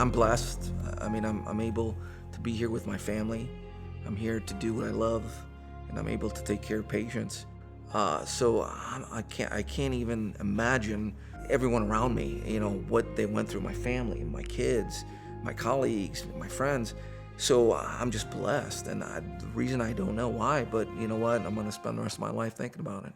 I'm blessed. I mean, I'm able to be here with my family. I'm here to do what I love, and I'm able to take care of patients. So I can't even imagine everyone around me, what they went through, my family, my kids, my colleagues, my friends. So I'm just blessed, and the reason I don't know why, but you know what? I'm going to spend the rest of my life thinking about it.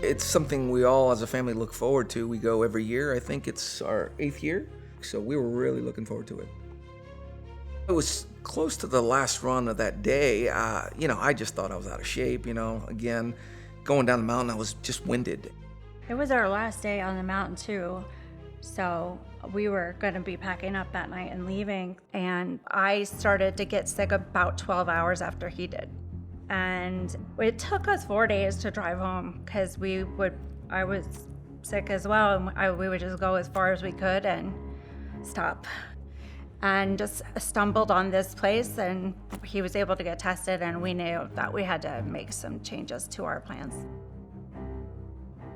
It's something we all as a family look forward to. We go every year. I think it's our 8th year, so we were really looking forward to it. It was close to the last run of that day. I just thought I was out of shape, Again, going down the mountain, I was just winded. It was our last day on the mountain too, so we were going to be packing up that night and leaving, and I started to get sick about 12 hours after he did. And it took us 4 days to drive home because I was sick as well, and we would just go as far as we could and stop. And just stumbled on this place, and he was able to get tested, and we knew that we had to make some changes to our plans.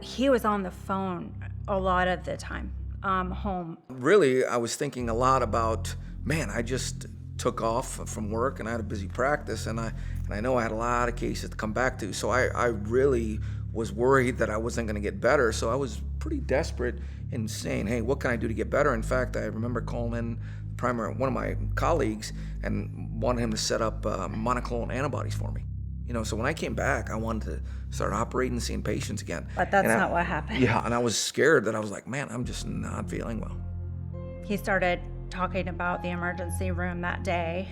He was on the phone a lot of the time, home. Really, I was thinking a lot about, I just took off from work and I had a busy practice, and I know I had a lot of cases to come back to, so I really was worried that I wasn't going to get better, so I was pretty desperate in saying, hey, what can I do to get better? In fact, I remember calling in one of my colleagues and wanted him to set up monoclonal antibodies for me. So when I came back, I wanted to start operating and seeing patients again. But that's not what happened. Yeah, and I was scared that I was like, I'm just not feeling well. He started talking about the emergency room that day,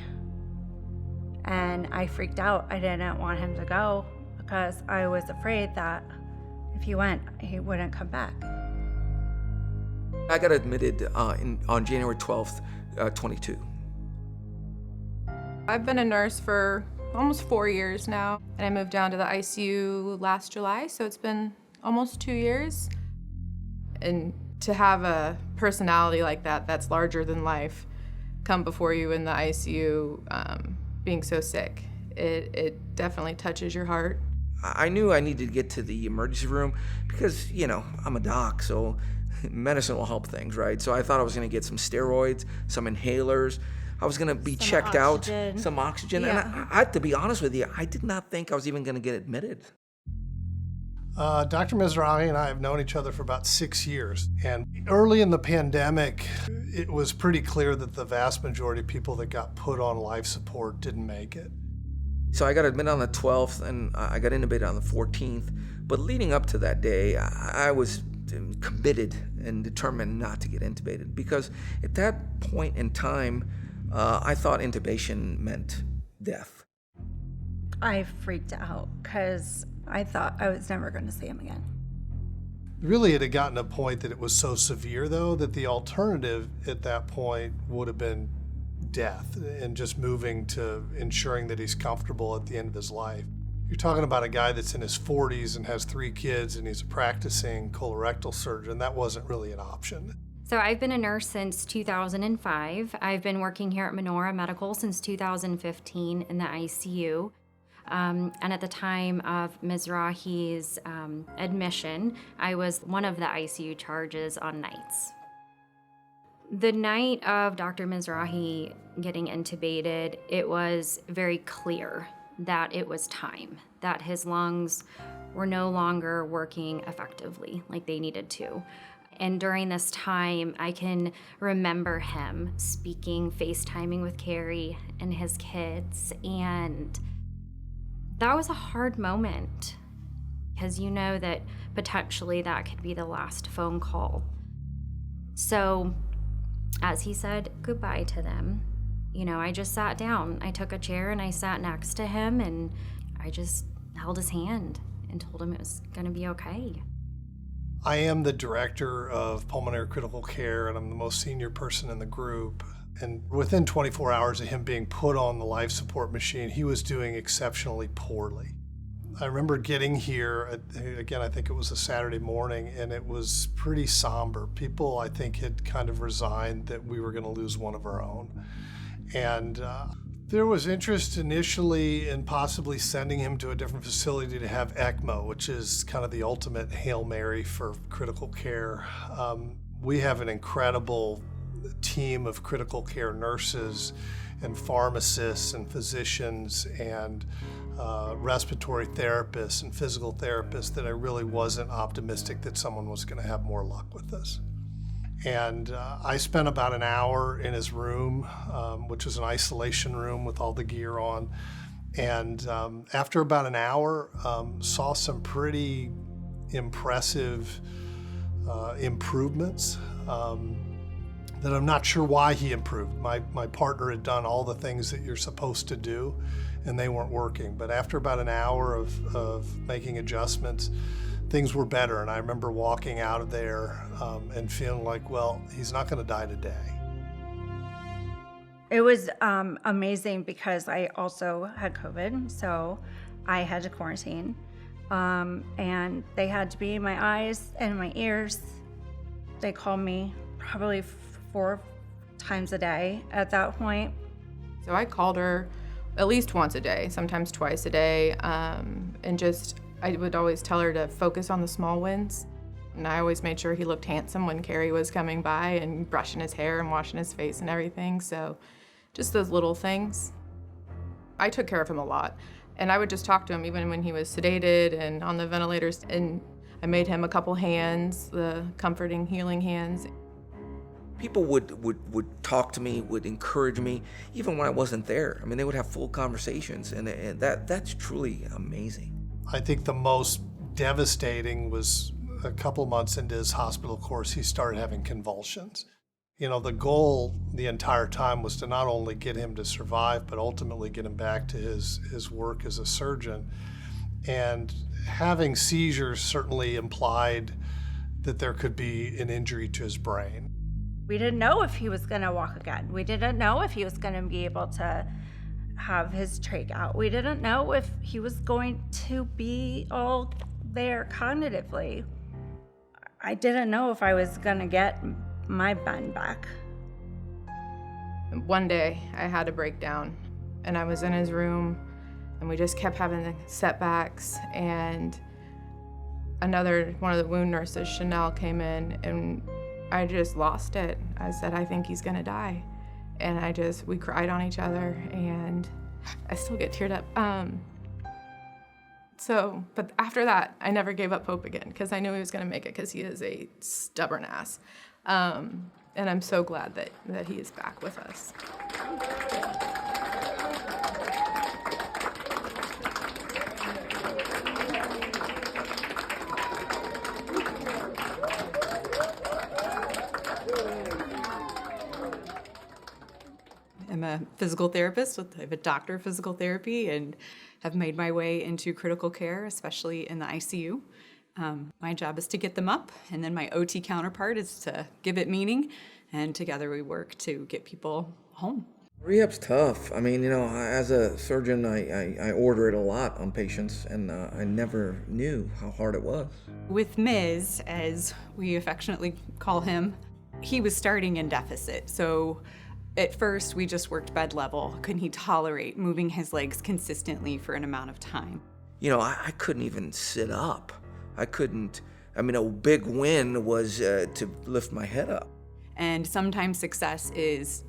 and I freaked out. I didn't want him to go because I was afraid that if he went, he wouldn't come back. I got admitted on January 12th, 22. I've been a nurse for almost 4 years now, and I moved down to the ICU last July, so it's been almost 2 years. And to have a personality like that that's larger than life come before you in the ICU, being so sick, it definitely touches your heart. I knew I needed to get to the emergency room because, I'm a doc, so medicine will help things, right? So I thought I was going to get some steroids, some inhalers. I was going to be checked oxygen. out, some oxygen. Yeah. And I, to be honest with you, I did not think I was even going to get admitted. Dr. Mizrahi and I have known each other for about 6 years. And early in the pandemic, it was pretty clear that the vast majority of people that got put on life support didn't make it. So I got admitted on the 12th, and I got intubated on the 14th. But leading up to that day, I was committed and determined not to get intubated because at that point in time, I thought intubation meant death. I freaked out because I thought I was never going to see him again. Really, it had gotten to a point that it was so severe, though, that the alternative at that point would have been death and just moving to ensuring that he's comfortable at the end of his life. You're talking about a guy that's in his 40s and has 3 kids, and he's a practicing colorectal surgeon. That wasn't really an option. So I've been a nurse since 2005. I've been working here at Menorah Medical since 2015 in the ICU. And at the time of Mizrahi's admission, I was one of the ICU charges on nights. The night of Dr. Mizrahi getting intubated, it was very clear that it was time, that his lungs were no longer working effectively like they needed to. And during this time, I can remember him speaking, FaceTiming with Carrie and his kids, and that was a hard moment because you know that potentially that could be the last phone call. So as he said goodbye to them, I just sat down. I took a chair and I sat next to him and I just held his hand and told him it was going to be okay. I am the director of pulmonary critical care, and I'm the most senior person in the group. And within 24 hours of him being put on the life support machine, he was doing exceptionally poorly. I remember getting here, again, I think it was a Saturday morning, and it was pretty somber. People, I think, had kind of resigned that we were going to lose one of our own. And There was interest initially in possibly sending him to a different facility to have ECMO, which is kind of the ultimate Hail Mary for critical care. We have an incredible team of critical care nurses and pharmacists and physicians and respiratory therapists and physical therapists that I really wasn't optimistic that someone was going to have more luck with this. And I spent about an hour in his room, which was an isolation room with all the gear on. And after about an hour, saw some pretty impressive improvements that I'm not sure why he improved. My partner had done all the things that you're supposed to do, and they weren't working. But after about an hour of making adjustments, things were better. And I remember walking out of there and feeling like, well, he's not going to die today. It was amazing because I also had COVID, so I had to quarantine. And they had to be in my eyes and my ears. They called me probably 4 times a day at that point. So I called her at least once a day, sometimes twice a day, and just I would always tell her to focus on the small wins. And I always made sure he looked handsome when Carrie was coming by and brushing his hair and washing his face and everything. So just those little things. I took care of him a lot. And I would just talk to him even when he was sedated and on the ventilators. And I made him a couple hands, the comforting, healing hands. People would talk to me, would encourage me, even when I wasn't there. I mean, they would have full conversations, and that's truly amazing. I think the most devastating was a couple months into his hospital course, he started having convulsions. You know, the goal the entire time was to not only get him to survive, but ultimately get him back to his work as a surgeon. And having seizures certainly implied that there could be an injury to his brain. We didn't know if he was going to walk again. We didn't know if he was going to be able to have his trach out. We didn't know if he was going to be all there cognitively. I didn't know if I was going to get my bend back. One day I had a breakdown and I was in his room and we just kept having the setbacks, and one of the wound nurses, Chanel, came in and I just lost it. I said, I think he's gonna die. And we cried on each other, and I still get teared up. But after that, I never gave up hope again because I knew he was gonna make it because he is a stubborn ass. And I'm so glad that he is back with us. I'm a physical therapist. I have a doctor of physical therapy and have made my way into critical care, especially in the ICU. My job is to get them up, and then my OT counterpart is to give it meaning, and together we work to get people home. Rehab's tough. I mean, as a surgeon, I order it a lot on patients, and I never knew how hard it was. With Miz, as we affectionately call him, he was starting in deficit, so at first, we just worked bed level. Couldn't he tolerate moving his legs consistently for an amount of time? I couldn't even sit up. I couldn't. I mean, a big win was to lift my head up. And sometimes success is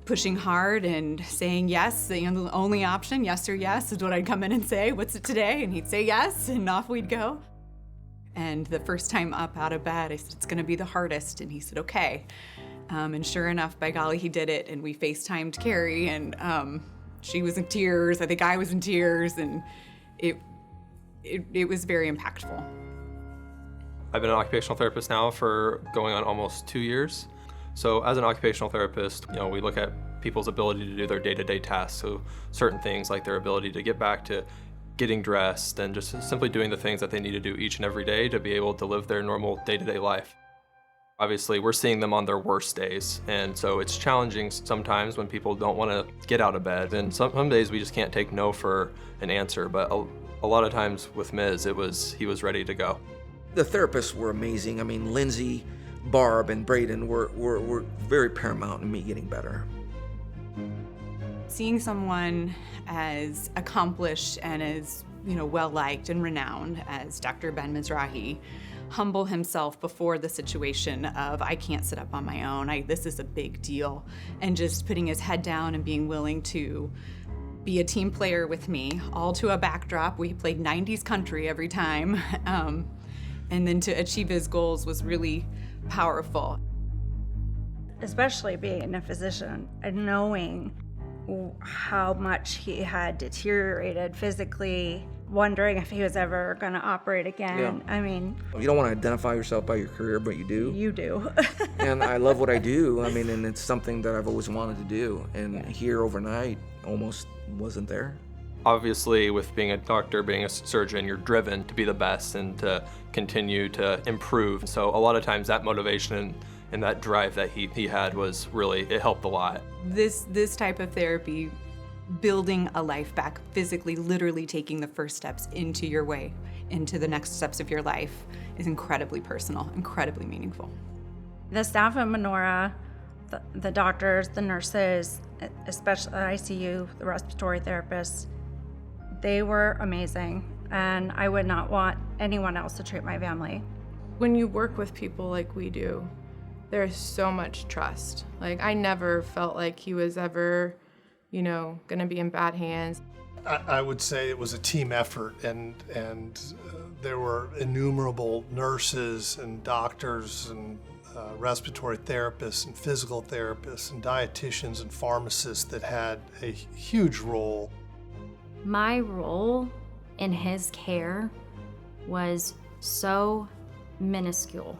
pushing hard and saying yes. The only option, yes or yes, is what I'd come in and say, what's it today? And he'd say yes, and off we'd go. And the first time up out of bed, I said, it's gonna be the hardest. And he said, okay. And sure enough, by golly, he did it. And we FaceTimed Carrie, and she was in tears. I think I was in tears, and it was very impactful. I've been an occupational therapist now for going on almost 2 years. So as an occupational therapist, we look at people's ability to do their day-to-day tasks. So certain things like their ability to get back to getting dressed and just simply doing the things that they need to do each and every day to be able to live their normal day-to-day life. Obviously, we're seeing them on their worst days, and so it's challenging sometimes when people don't want to get out of bed. And some days we just can't take no for an answer, but a lot of times with Miz, he was ready to go. The therapists were amazing. I mean, Lindsay, Barb, and Braden were very paramount in me getting better. Seeing someone as accomplished and as, well-liked and renowned as Dr. Ben Mizrahi humble himself before the situation of, I can't sit up on my own, this is a big deal, and just putting his head down and being willing to be a team player with me, all to a backdrop. We played 90s country every time, and then to achieve his goals was really powerful. Especially being a physician and knowing how much he had deteriorated physically, wondering if he was ever going to operate again. Yeah. I mean, You don't want to identify yourself by your career, but you do. you do. And I love what I do. And it's something that I've always wanted to do. And here overnight almost wasn't there. Obviously, with being a doctor, being a surgeon, you're driven to be the best and to continue to improve. So a lot of times that motivation and that drive that he had was really, it helped a lot. This type of therapy, building a life back, physically, literally taking the first steps into your way, into the next steps of your life, is incredibly personal, incredibly meaningful. The staff at Menorah, the doctors, the nurses, especially the ICU, the respiratory therapists, they were amazing. And I would not want anyone else to treat my family. When you work with people like we do, there's so much trust. I never felt like he was ever, gonna be in bad hands. I would say it was a team effort, and there were innumerable nurses and doctors and respiratory therapists and physical therapists and dietitians and pharmacists that had a huge role. My role in his care was so minuscule.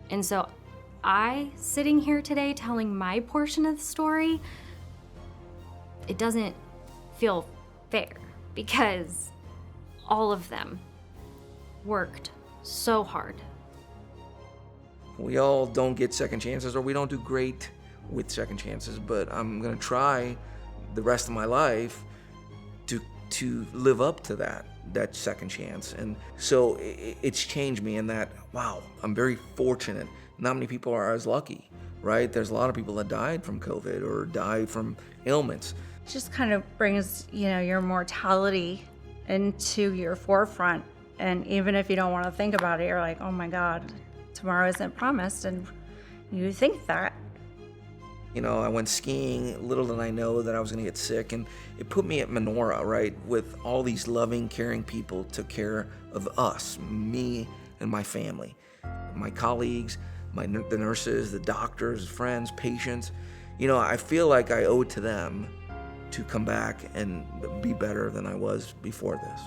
And so sitting here today telling my portion of the story, it doesn't feel fair because all of them worked so hard. We all don't get second chances, or we don't do great with second chances, but I'm going to try the rest of my life to live up to that second chance. And so it's changed me in that, wow, I'm very fortunate. Not many people are as lucky, right? There's a lot of people that died from COVID or died from ailments. It just kind of brings, your mortality into your forefront. And even if you don't want to think about it, you're like, oh my God, tomorrow isn't promised. And you think that. I went skiing, little did I know that I was going to get sick, and it put me at Menorah, right, with all these loving, caring people took care of us, me and my family, my colleagues, the nurses, the doctors, friends, patients. I feel like I owe it to them to come back and be better than I was before this.